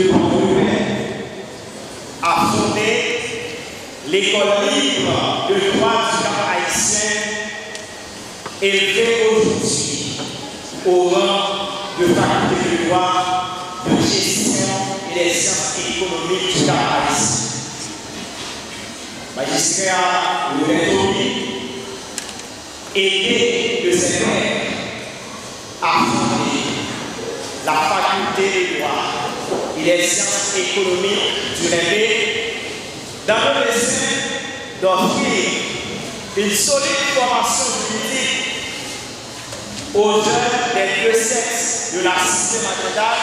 de Pont-Roubaix a fondé l'école libre de droit du Cap haïtien, élevée aujourd'hui au rang de faculté de droit, de gestion et des sciences économiques du Cap haïtien. Magistrat Loreto aidé de ses pairs à fonder la faculté de droit et des sciences économiques du Réveil dans le dessein d'offrir une solide formation juridique aux jeunes des deux sexes de la cité maternelle,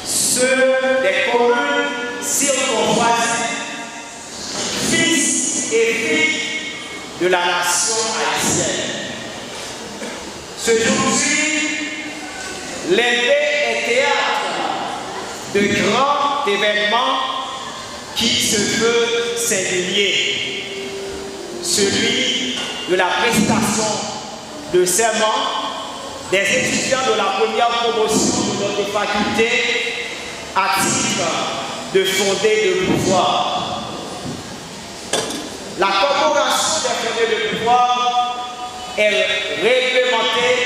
ceux des communes circonvoisines, fils et filles de la nation haïtienne. Ce jour-ci, l'épée est théâtre de grands événements qui se veut singulier. Celui de la prestation de serment des étudiants de la première promotion de notre faculté à titre de fondé de pouvoir. La corporation des fondés de pouvoir est réglementée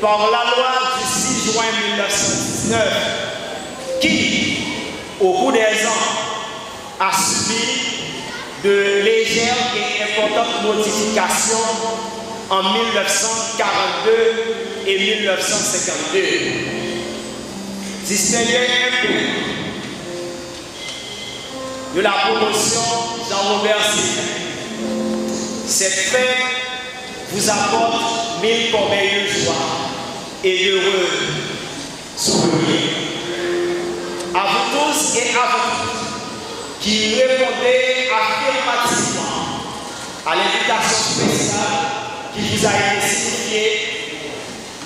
par la loi du 6 juin 1919 qui, au cours des ans, a subi de légères et importantes modifications en 1942 et 1952. Distingué un peu de la promotion Jean-Robert Sylvain, cette fête vous apporte 1000 merveilleux joies et d'heureux souvenirs. À vous tous et à vous qui répondez affirmativement à l'invitation spéciale qui vous a été signifiée,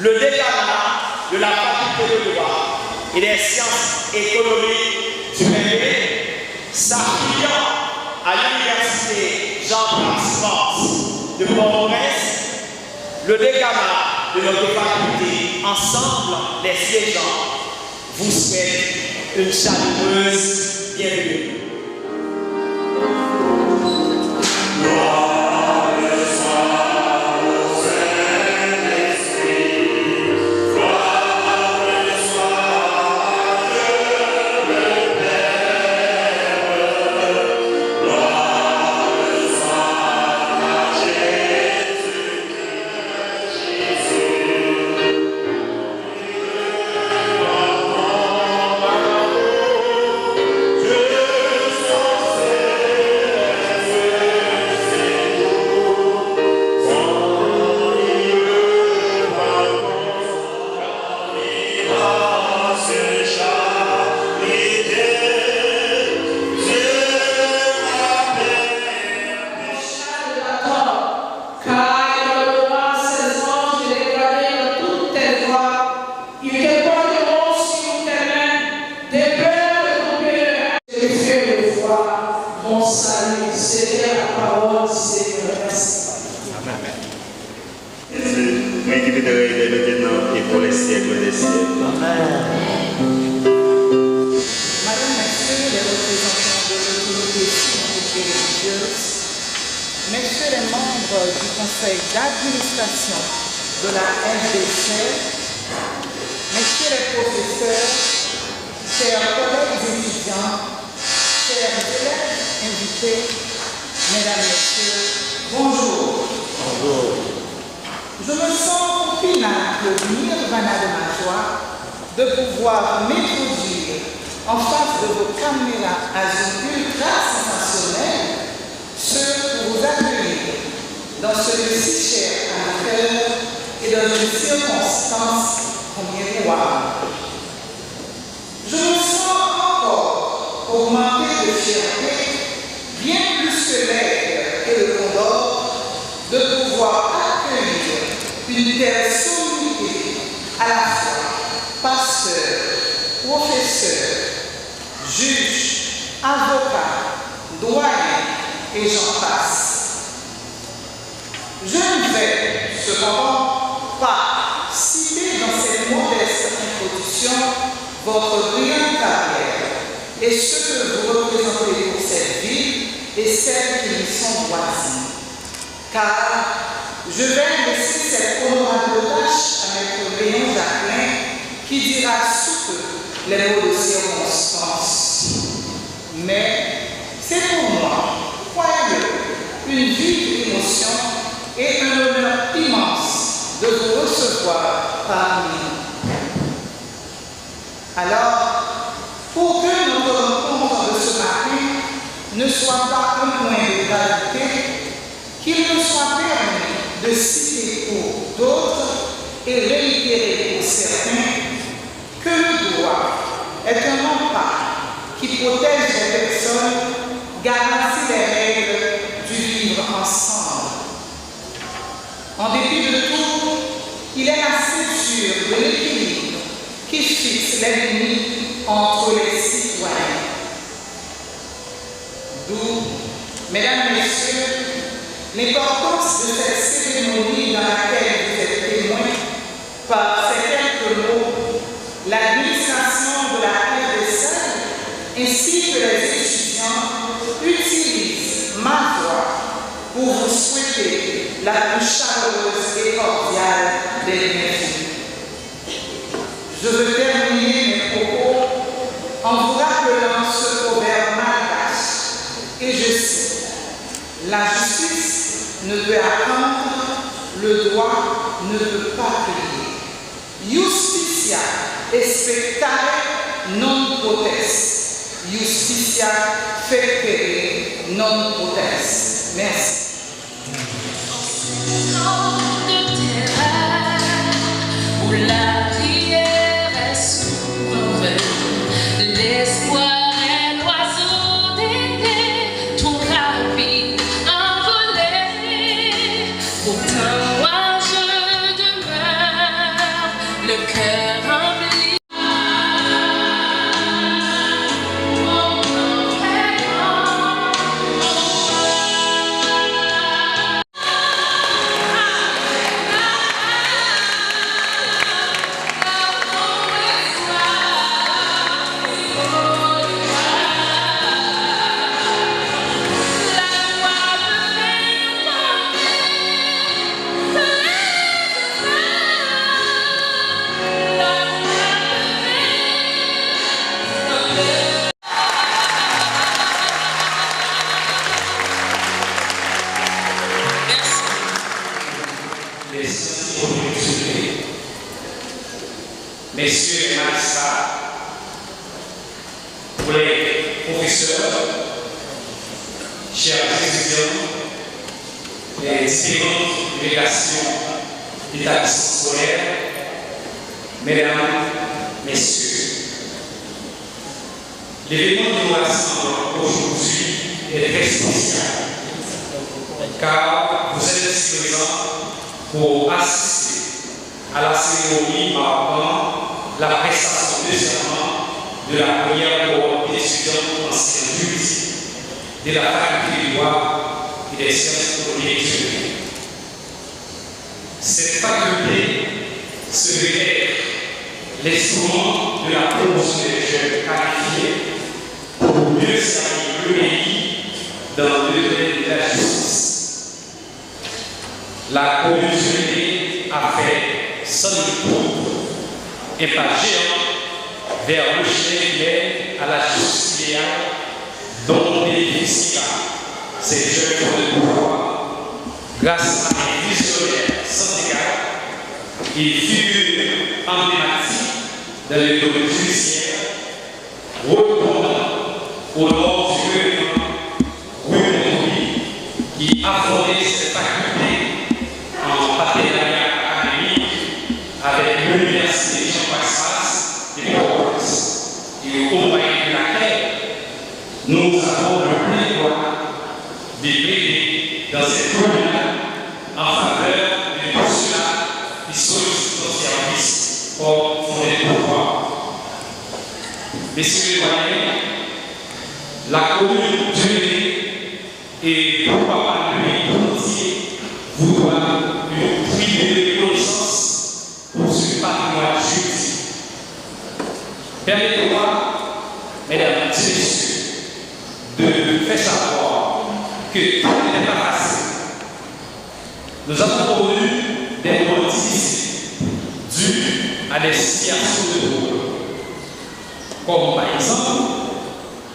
le décanat de la faculté de droit et des sciences économiques du Réveil, s'appuyant à l'université Jean-Baptiste de Port-au-Prince, le décanat de notre faculté, ensemble les siégeants, vous souhaite une chaleureuse bienvenue. D'administration de la FDC, messieurs les professeurs, chers collègues étudiants, chers élèves invités, mesdames, messieurs, bonjour. Bonjour. Je me sens pinacle du nirvana de ma joie de pouvoir m'introduire en face de vos caméras azur ultra sensationnelles, ceux pour vous accueillir dans ce lieu si cher à mon cœur et dans une circonstance combien louable. Je me sens encore augmenté de fierté, bien plus que l'aigle et le condor, de pouvoir accueillir une telle sommité à la fois pasteur, professeur, juge, avocat, doyen et j'en passe. Je ne vais cependant pas citer dans cette modeste introduction votre brillante carrière et ce que vous représentez pour cette ville et celles qui lui sont voisines. Car je vais laisser cette honorable tâche à Maître Léon Jacquelin qui dira sous peu les mots de circonstance. Mais c'est pour moi, croyez-le, une vive émotion et un honneur immense de vous recevoir parmi nous. Alors, pour que notre rencontre de ce matin ne soit pas un point de gravité, qu'il me soit permis de citer pour d'autres et réitérer pour certains que le droit est un rempart qui protège les personnes, garantit les règles du vivre ensemble. En dépit de tout, il est la ceinture de l'équilibre qui fixe les limites entre les citoyens. D'où, mesdames, messieurs, l'importance de cette cérémonie dans laquelle vous êtes témoins par ces quelques mots, l'administration de la RDC ainsi que les étudiants utilisent ma voix pour vous souhaiter la plus chaleureuse et cordiale des bienvenus. Je veux terminer mes propos en vous rappelant ce proverbe malgache, et je cite: la justice ne peut attendre, le droit ne peut pas crier. Justitia expectare non potest. Justitia fectere non potest. Merci. Où la prière est souveraine, l'espoir est l'oiseau d'été, tout rapide, envolé. Pourtant, moi je demeure, le cœur rempli. Messieurs les magistrats, pour les professeurs, chers étudiants, les différentes délégations d'établissements scolaires, mesdames, messieurs, l'événement qui nous rassemble aujourd'hui est très spécial, car vous êtes ici présents pour assister à la cérémonie marquant la prestation de serment de la première cohorte d'étudiants anciens juridiques de la faculté du droit et des sciences économiques et juridiques. Cette faculté se veut être l'instrument de la promotion des jeunes qualifiés pour mieux servir le pays dans le domaine de la justice. La communauté a fait son tour et pas géant vers le chemin à la justice idéale dont bénéficient ces jeunes de pouvoir grâce à des visionnaires sans égal et figures emblématiques dans le domaine judiciaire, répondant au nom du gouvernement Rue qui a fondé cette faculté en partenariat académique avec l'Université Jean-Paul de Port-au-Prince et au moyen de laquelle nous avons le plaidoyer de plaider dans cette commune en faveur des postulats qui sollicitent nos services pour fonder le pouvoir. Messieurs les doyens, la commune d'Uné et pourquoi pas le pays tout entier vous doit une privée de connaissance pour ce patrimoine juridique. nous avons connu des moments difficiles dus à des situations de trouble, comme par exemple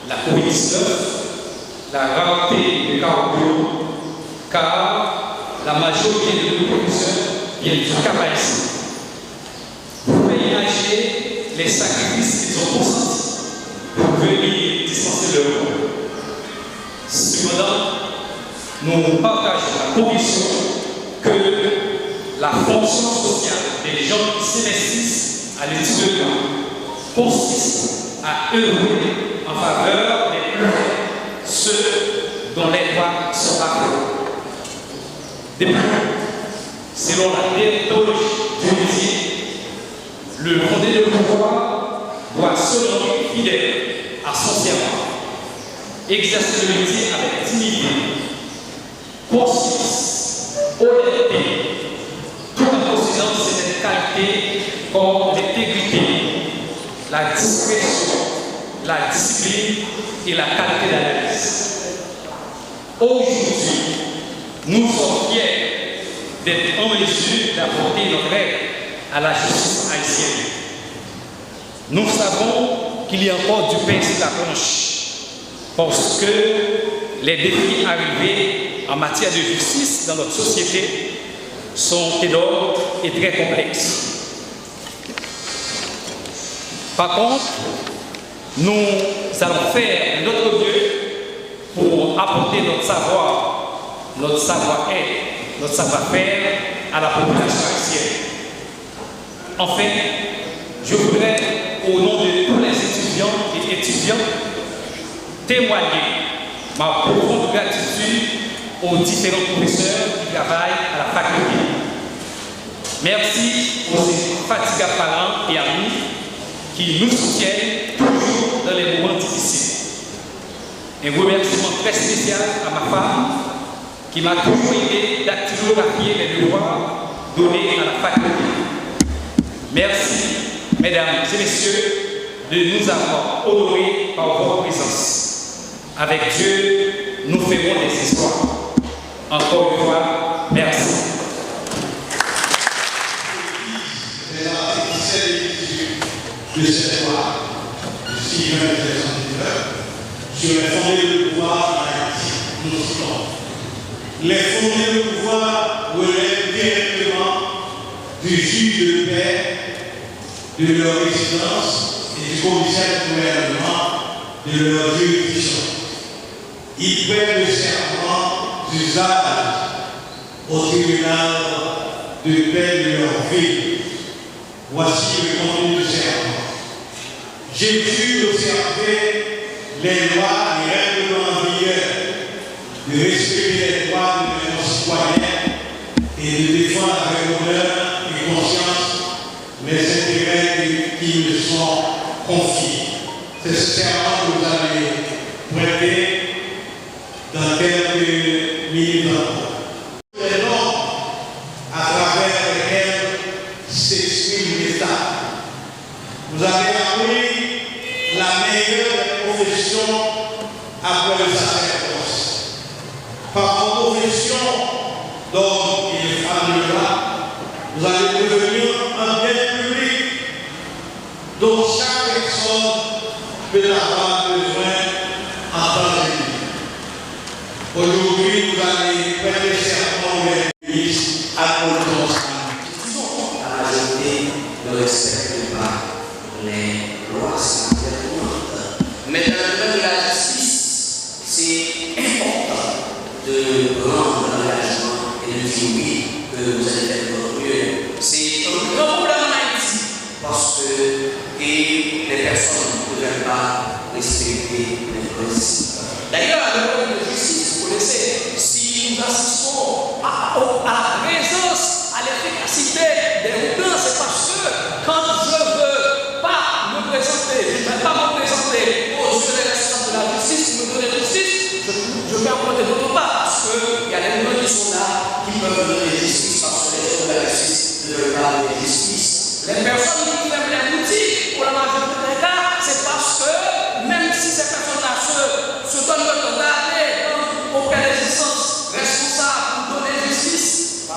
la COVID-19, la rareté des carburants, car la majorité de nos producteurs viennent du Cap-Haïtien. Vous pouvez imaginer les sacrifices qu'ils ont consentis pour venir dispenser leur rôle. Cependant, nous partageons la conviction que la fonction sociale des gens qui s'investissent à l'étude de l'art consiste à œuvrer en faveur des plus faibles, ceux dont les droits sont bafoués. Depuis, selon la déontologie du métier, le fondé de pouvoir doit se rendre fidèle à son serment, exercer le métier avec dignité, conscience, honnêteté, tout en possédant cette qualité comme l'intégrité, la discrétion, la discipline et la qualité d'analyse. Aujourd'hui, nous sommes fiers d'être en mesure d'apporter notre aide à la justice haïtienne. Nous savons qu'il y a encore du pain sur la planche parce que les défis arrivés en matière de justice dans notre société sont énormes et très complexes. Par contre, nous allons faire de notre mieux pour apporter notre savoir, notre savoir-être, notre savoir-faire à la population haïtienne. Enfin, je voudrais, au nom de tous les étudiants et étudiantes, témoigner ma profonde gratitude aux différents professeurs qui travaillent à la faculté. Merci aux infatigables parents et amis qui nous soutiennent toujours dans les moments difficiles. Un remerciement très spécial à ma femme qui m'a toujours aidé d'activer les devoirs donnés à la faculté. Merci, mesdames et messieurs, de nous avoir honorés par votre présence. Avec Dieu, nous ferons des histoires. Encore une fois, merci. De cette loi, de 6 juin 1979, sur les fondés de pouvoir en Haïti, nous citons. Les fondés de pouvoir relèvent directement du juge de paix, de leur résidence et du commissaire de gouvernement de leur juridiction. Ils prennent le serment d'usage au tribunal de paix de leur ville. Voici le contenu du serment. J'ai dû observer les lois et règlements en vigueur, de respecter les droits de mes concitoyens et de défendre avec honneur et conscience les intérêts qui me sont confiés. C'est ce serment que vous allez prêter dans quelques minutes. Les normes à travers lesquelles s'exprime l'État. Vous avez appris la meilleure profession après le sacerdoce. Par vos professions d'homme et de femme de loi, vous allez devenir un bien public dont chaque personne peut avoir besoin en temps de vie. Aujourd'hui, vous allez prêter serment au ministre à Paul. La majorité ne respecte pas les lois sanitaires. Mais dans le domaine de la justice, c'est important de prendre l'engagement et de dire oui, que vous allez faire votre mieux. C'est un grand problème en Haïti parce que les personnes ne veulent pas respecter les principes. D'ailleurs, le problème de justice, vous connaissez, si nous assistons à la présence, à l'efficacité des routins, c'est parce que quand je ne veux pas me présenter, je ne vais pas me présenter aux yeux des responsables de la justice, qui me donnent justice, je vais en compter d'autre part parce qu'il y a des gens qui sont là qui peuvent donner justice parce que les gens de la justice ne veulent pas donner justice. Les personnes qui ferment les boutiques, pour la majorité des cas, c'est parce que même si ces personnes-là se donnent le temps d'aller auprès des instances responsables pour donner justice,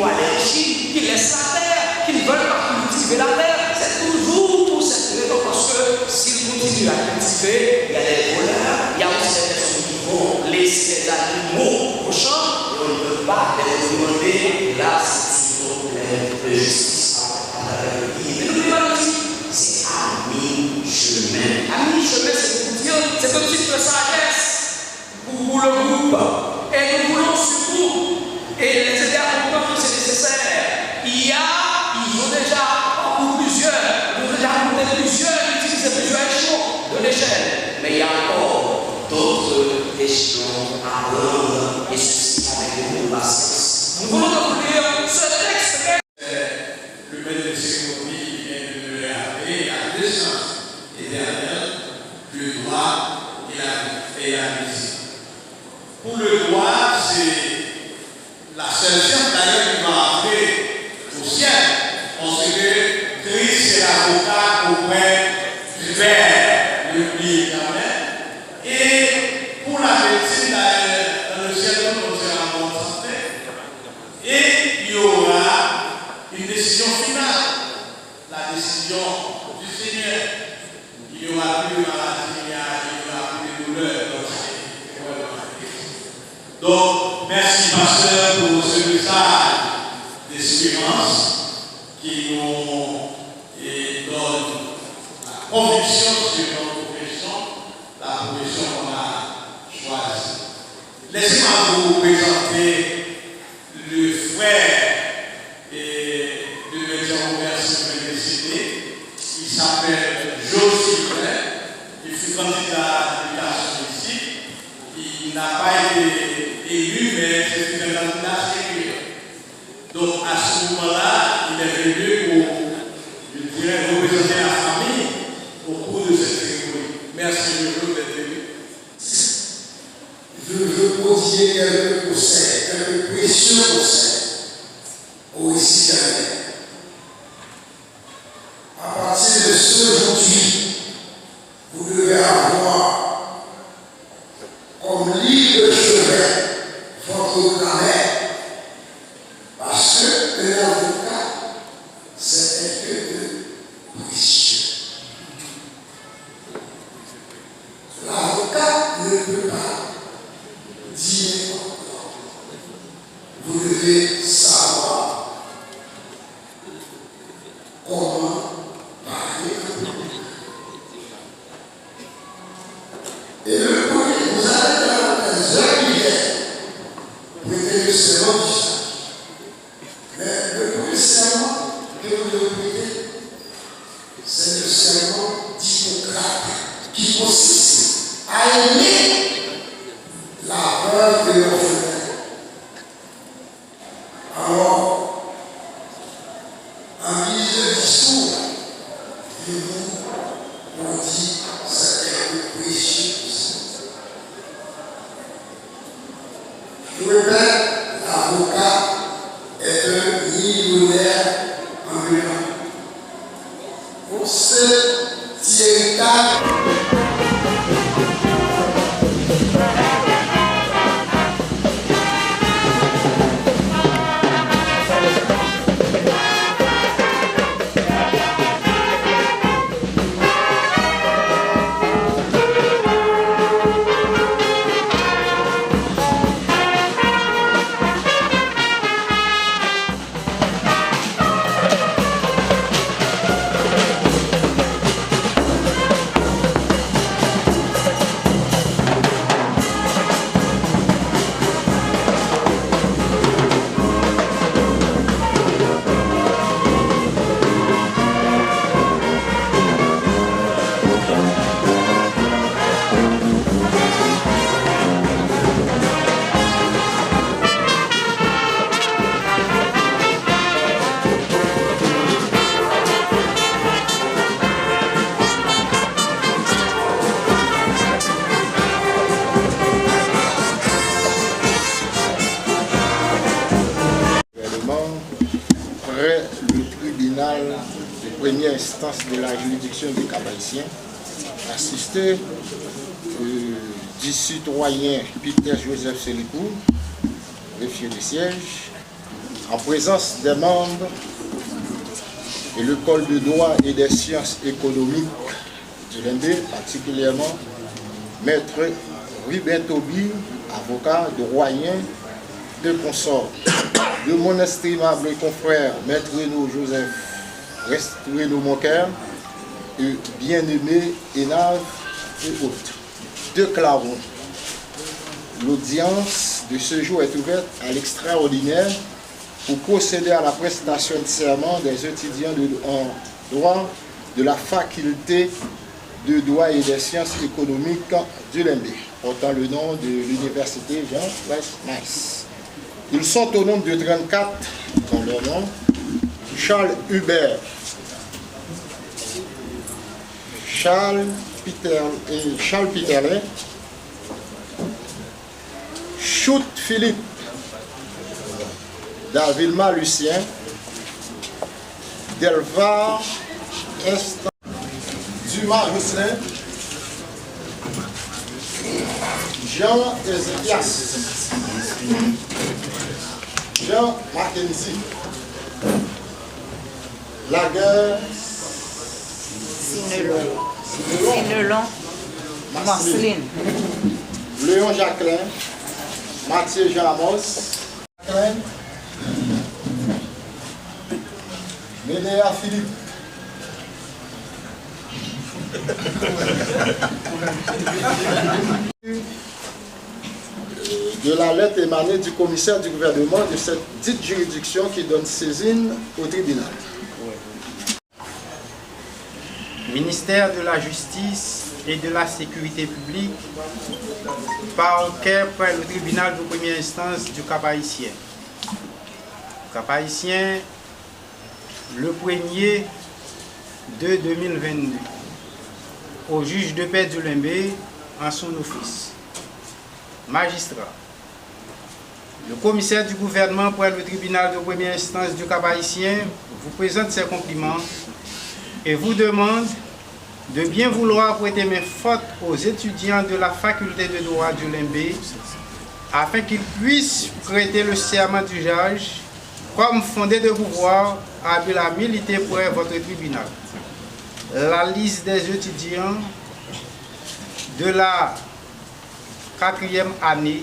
ont allergie, qui laissent la terre, qui ne veulent pas cultiver la terre. C'est toujours pour cette raison, parce que s'ils continuent à cultiver, il y a des voleurs, il y a aussi des personnes qui vont laisser les animaux au champ, et on ne peut pas les demander. Là, c'est un problème de justice. Mais n'oubliez pas aussi, c'est à mi-chemin. À mi-chemin, c'est pour dire, c'est comme si tu fais sagesse pour le groupe. Et nous voulons surtout, et les aider à comprendre que c'est nécessaire. Ils ont déjà pour plusieurs, ils ont déjà monté plusieurs, ils utilisent plusieurs échelons de l'échelle. Mais il y a encore d'autres échelons à prendre, et ceci avec beaucoup de patience. Nous voulons conclure ce texte. Le maître de cérémonie vient de le rappeler, la deux sens éternels, le droit et la musique. Pour le droit, c'est la seule science d'ailleurs qui va appeler au ciel. Parce que Christ est l'avocat auprès du Père, n'oubliez jamais. Et pour la médecine, dans le ciel, on sera en bonne santé. Et il y aura une décision finale, la décision du Seigneur. Il n'y aura plus de maladie, il n'y aura plus de douleur. Donc, merci pasteur pour ce message d'espérance qui nous donne la conviction sur notre profession, la profession qu'on a choisie. Laissez-moi vous présenter le frère de médecin Robert Sylvain décédé. Il s'appelle Josie. Il fut candidat à l'éducation ici. Il n'a pas été élu, mais c'est une candidat sérieux. Donc à ce moment-là, il est venu pour, je dirais, représenter la famille au cours de cette cérémonie. Merci beaucoup d'être venu. Je veux prodiguer quelques conseils, quelques précieux conseils aux récipiendaires. À partir de ce aujourd'hui, vous devez avoir comme livre de chevet votre grammaire. Parce que l'avocat, c'est quelque de précieux. L'avocat ne peut pas dire n'importe. Vous devez savoir comment parler. Et le premier, vous avez dans les heures qui viennent, prêtez le serment du salut. Mais le premier serment que vous devez prêter, c'est le serment d'Hippocrate, qui consiste à aimer la veuve et l'orphelin. Alors, en guise de discours, je vous dis c'est quelque précieux. Je répète, l'avocat est un millionnaire ambulant. Pour ce héritage, de première instance de la juridiction du Cap-Haïtien, assisté du citoyen Peter Joseph Sélicourt, greffier de siège, en présence des membres de l'école de droit et des sciences économiques du Lembe, particulièrement Maître Ruben Toby, avocat, doyen de consort, de mon estimable confrère Maître Renaud Joseph Renaud Moncaire, et bien-aimé Enave et autres. Déclarons. L'audience de ce jour est ouverte à l'extraordinaire pour procéder à la prestation de serment des étudiants en droit de la faculté de droit et des sciences économiques du Lembe, portant le nom de l'université Jean Westmeister. Ils sont au nombre de 34 dans leur nom: Charles Hubert, Charles Peterlin, Choute Philippe, Davilma Lucien, Delvar Instant, Dumas Rousselin, Jean Ezekias, Jean Mackenzie, Laguerre, Sinelon, Marceline, Léon Jacquelin, Mathieu Jamos, Jacquelin, Ménéa Philippe, de la lettre émanée du commissaire du gouvernement de cette dite juridiction qui donne saisine au tribunal. Ministère de la Justice et de la Sécurité publique, parquet près le tribunal de première instance du Cap-Haïtien. Cap-Haïtien, le 1er de 2022, au juge de paix du Lembe en son office. Magistrat, le commissaire du gouvernement près le tribunal de première instance du Cap-Haïtien vous présente ses compliments et vous demande de bien vouloir prêter main forte aux étudiants de la faculté de droit du Lembe afin qu'ils puissent prêter le serment du juge comme fondé de pouvoir à la militer pour votre tribunal. La liste des étudiants de la 4e année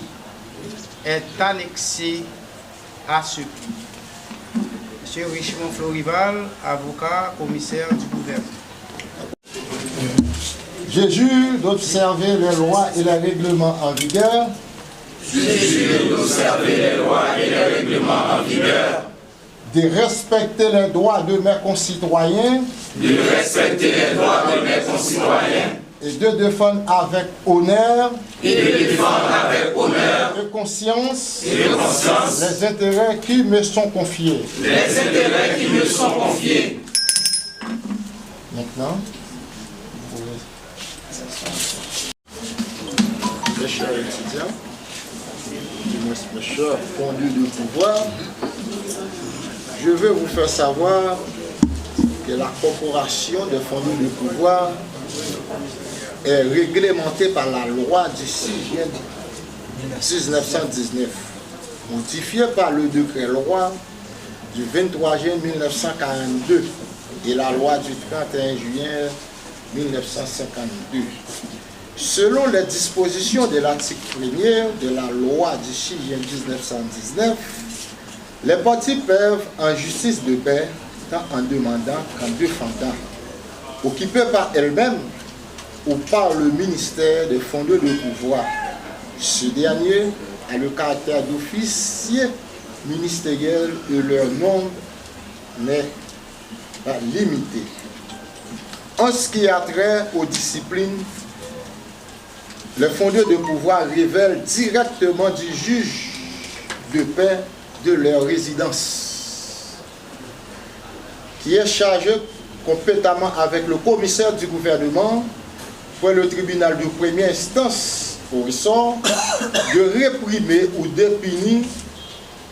est annexée à ce pli. Monsieur Richemont Florival, avocat, commissaire du gouvernement. Je jure d'observer les lois et les règlements en vigueur. Je jure d'observer les lois et les règlements en vigueur. De respecter les droits de mes concitoyens. De respecter les droits de mes concitoyens. Et de défendre avec honneur. Et de défendre avec honneur. Et conscience. Et de conscience. Les intérêts qui me sont confiés. Les intérêts qui me sont confiés. Maintenant, mes chers étudiants, mes chers fondus de pouvoir, je veux vous faire savoir que la corporation des fondus de pouvoir est réglementée par la loi du 6 juin 1919, modifiée par le décret-loi du 23 juin 1942 et la loi du 31 juillet 1952. Selon les dispositions de l'article 1er de la loi du 6 juin 1919, les parties peuvent, en justice de paix, tant en demandant qu'en défendant, occupées par elles-mêmes ou par le ministère des fondés de pouvoir. Ce dernier a le caractère d'officier ministériel et leur nombre n'est pas limité. En ce qui a trait aux disciplines, les fondés de pouvoir révèlent directement du juge de paix de leur résidence, qui est chargé compétemment avec le commissaire du gouvernement pour le tribunal de première instance au ressort de réprimer ou de punir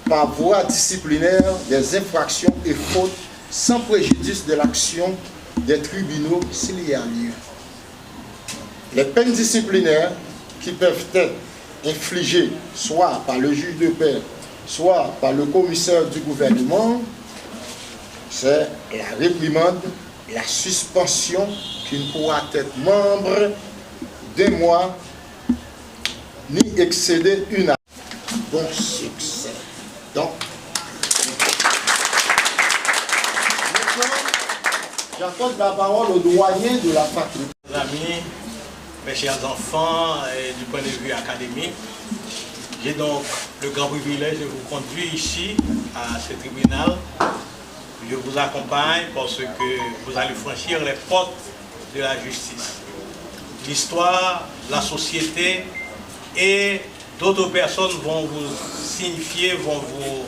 par voie disciplinaire des infractions et fautes sans préjudice de l'action des tribunaux s'il y a lieu. Les peines disciplinaires qui peuvent être infligées soit par le juge de paix, soit par le commissaire du gouvernement, c'est la réprimande, la suspension qui ne pourra être membre d'un mois ni excéder une année. Bon succès. Donc, maintenant, j'accorde la parole au doyen de la faculté. Mes amis, mes chers enfants, et du point de vue académique, j'ai donc le grand privilège de vous conduire ici, à ce tribunal. Je vous accompagne parce que vous allez franchir les portes de la justice. L'histoire, la société et d'autres personnes vont vous signifier, vont vous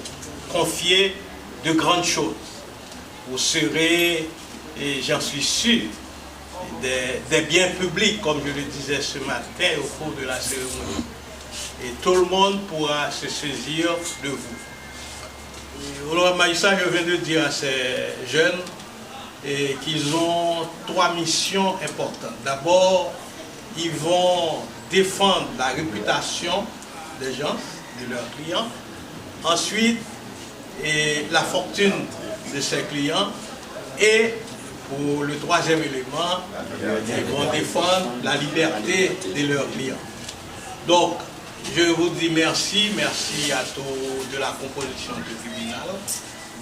confier de grandes choses. Vous serez, et j'en suis sûr, des biens publics, comme je le disais ce matin au cours de la cérémonie. Et tout le monde pourra se saisir de vous. Honorable magistrat, je viens de dire à ces jeunes qu'ils ont 3 missions importantes. D'abord, ils vont défendre la réputation des gens, de leurs clients. Ensuite, la fortune de ces clients. Et pour le 3e élément, ils vont défendre la liberté de leurs clients. Donc, je vous dis merci à tous de la composition du tribunal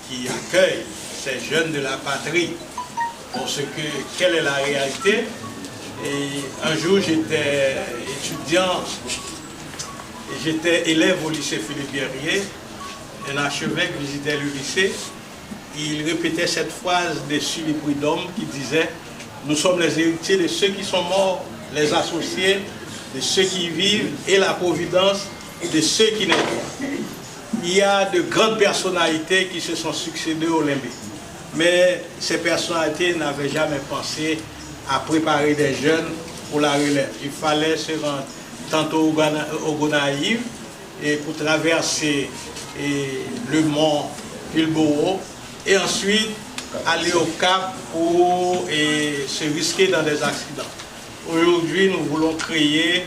qui accueille ces jeunes de la patrie. Parce que, quelle est la réalité? Et un jour, j'étais étudiant, j'étais élève au lycée Philippe Guerrier. Un archevêque visitait le lycée. Il répétait cette phrase de Sully Prudhomme qui disait « Nous sommes les héritiers de ceux qui sont morts, les associés de ceux qui vivent et la providence de ceux qui naissent. » Il y a de grandes personnalités qui se sont succédées au Limbé. Mais ces personnalités n'avaient jamais pensé à préparer des jeunes pour la relève. Il fallait se rendre tantôt au Gonaïve et pour traverser le mont Pilboro et ensuite aller au Cap pour se risquer dans des accidents. Aujourd'hui, nous voulons créer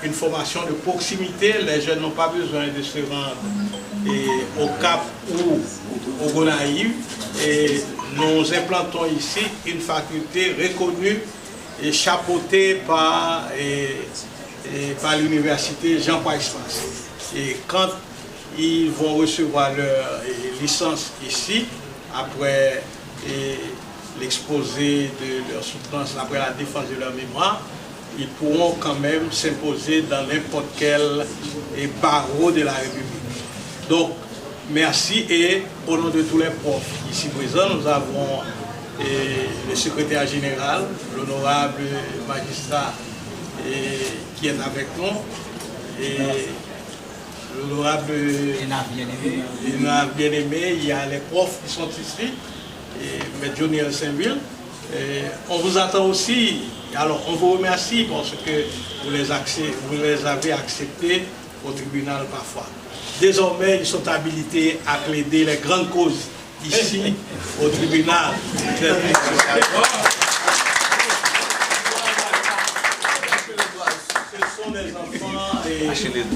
une formation de proximité. Les jeunes n'ont pas besoin de se rendre au Cap ou au Gonaïve. Et nous implantons ici une faculté reconnue et chapeautée par l'université Jean-Paul Espace. Et quand ils vont recevoir leur licence ici, après l'exposé de leur soutenance, après la défense de leur mémoire, ils pourront quand même s'imposer dans n'importe quel barreau de la République. Donc, merci et au nom de tous les profs ici présents, nous avons le secrétaire général, l'honorable magistrat qui est avec nous, et l'honorable bien-aimé, il y a les profs qui sont ici, et M. Johnny Saint-Ville. On vous attend aussi, alors on vous remercie parce que vous les avez acceptés au tribunal parfois. Désormais, ils sont habilités à plaider les grandes causes ici au tribunal. Ce sont des enfants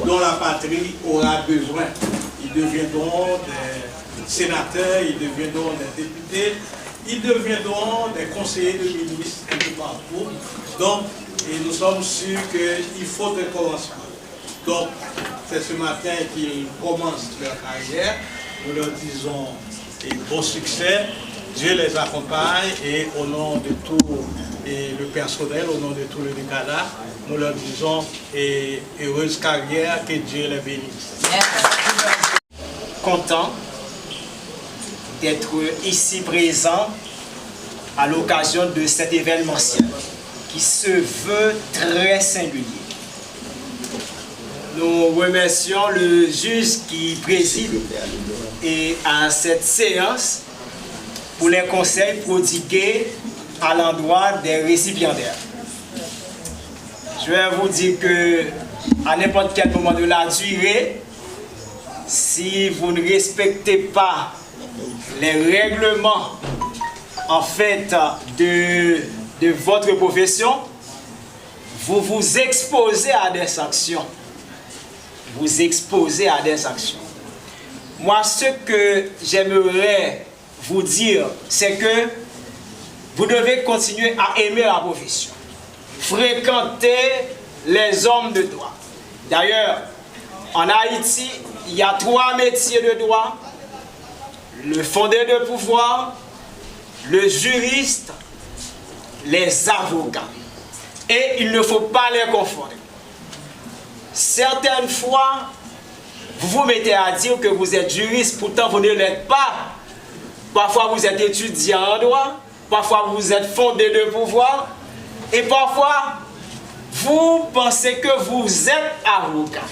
dont la patrie aura besoin. Ils deviendront des sénateurs, ils deviendront des députés, ils deviendront des conseillers de ministres un peu partout. Donc, nous sommes sûrs qu'il faut un commencement. Donc, c'est ce matin qu'ils commencent leur carrière. Nous leur disons bon succès, Dieu les accompagne et au nom de tout le personnel, au nom de tout le décanat, nous leur disons heureuse carrière, que Dieu les bénisse. Content d'être ici présent à l'occasion de cet événementiel qui se veut très singulier. Nous remercions le juge qui préside à cette séance pour les conseils prodigués à l'endroit des récipiendaires. Je vais vous dire que à n'importe quel moment de la durée, si vous ne respectez pas les règlements en fait de votre profession, vous vous exposez à des sanctions. vous exposer à des sanctions. Moi, ce que j'aimerais vous dire, c'est que vous devez continuer à aimer la profession, fréquenter les hommes de droit. D'ailleurs, en Haïti, il y a 3 métiers de droit: le fondé de pouvoir, le juriste, les avocats. Et il ne faut pas les confondre. Certaines fois, vous vous mettez à dire que vous êtes juriste, pourtant vous ne l'êtes pas. Parfois vous êtes étudiant en droit, parfois vous êtes fondé de pouvoir, et parfois vous pensez que vous êtes avocat.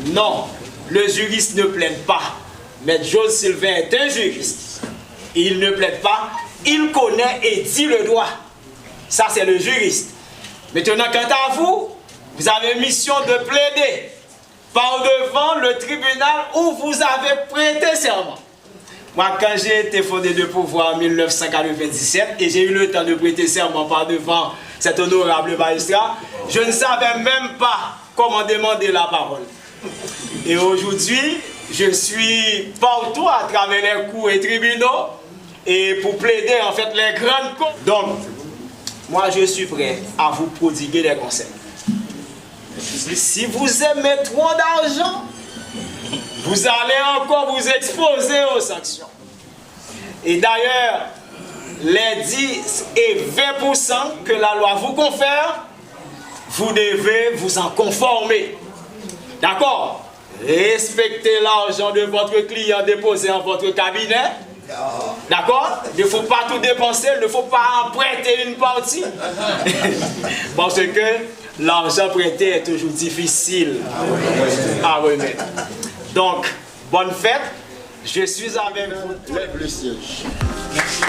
Non, le juriste ne plaide pas. Maître Joseph Sylvain est un juriste. Il ne plaide pas, il connaît et dit le droit. Ça, c'est le juriste. Maintenant, quant à vous, vous avez mission de plaider par devant le tribunal où vous avez prêté serment. Moi, quand j'ai été fondé de pouvoir en 1997 et j'ai eu le temps de prêter serment par devant cet honorable magistrat, je ne savais même pas comment demander la parole. Et aujourd'hui, je suis partout à travers les cours et tribunaux et pour plaider en fait les grandes causes. Donc, moi je suis prêt à vous prodiguer des conseils. Si vous aimez trop d'argent, vous allez encore vous exposer aux sanctions. Et d'ailleurs, les 10 et 20% que la loi vous confère, vous devez vous en conformer. D'accord? Respectez l'argent de votre client déposé en votre cabinet. D'accord? Il ne faut pas tout dépenser, il ne faut pas emprunter une partie. Parce que l'argent prêté est toujours difficile à remettre. Donc, bonne fête. Je suis avec vous. Lève le siège. Merci.